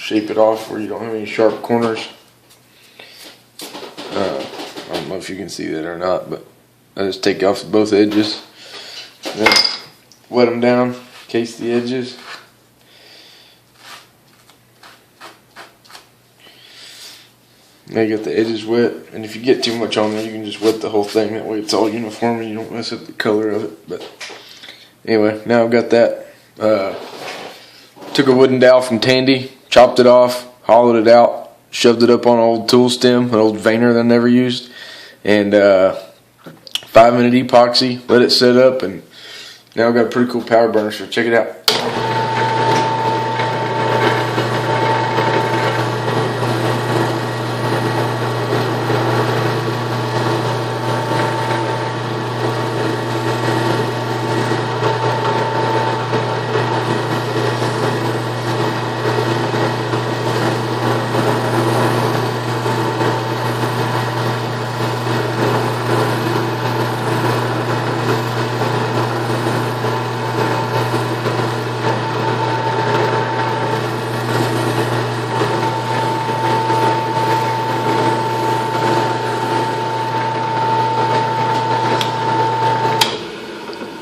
shape it off where you don't have any sharp corners. I don't know if you can see that or not, but I just take off both edges, then wet them down, case the edges. Now you got the edges wet, and if you get too much on there, you can just wet the whole thing. That way it's all uniform and you don't mess up the color of it. But anyway, now I've got that. Took a wooden dowel from Tandy, chopped it off, hollowed it out, shoved it up on an old tool stem, an old veiner that I never used, and 5-minute epoxy, let it set up, and now I've got a pretty cool power burnisher. Check it out.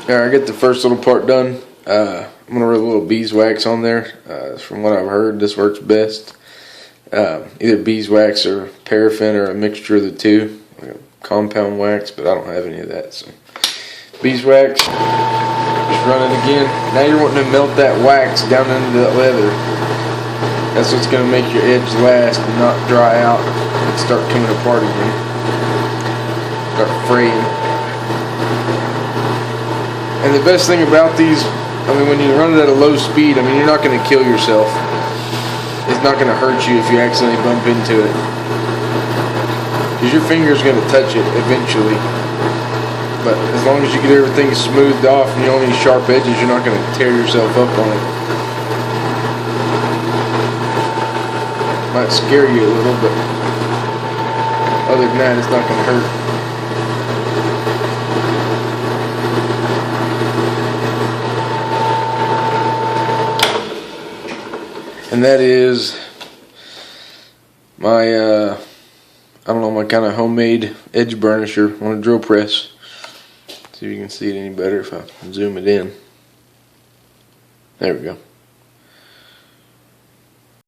Alright, I get the first little part done. I'm going to rub a little beeswax on there. From what I've heard, this works best. Either beeswax or paraffin or a mixture of the two. Like a compound wax, but I don't have any of that. So beeswax, just run it again. Now you're wanting to melt that wax down into that leather. That's what's going to make your edge last and not dry out and start coming apart again. Start fraying. And the best thing about these, I mean, when you run it at a low speed, I mean, you're not going to kill yourself. It's not going to hurt you if you accidentally bump into it. Because your finger's going to touch it eventually. But as long as you get everything smoothed off and you don't have any sharp edges, you're not going to tear yourself up on it. Might scare you a little, but other than that, it's not going to hurt. And that is my, I don't know, my kind of homemade edge burnisher on a drill press. See if you can see it any better if I zoom it in. There we go.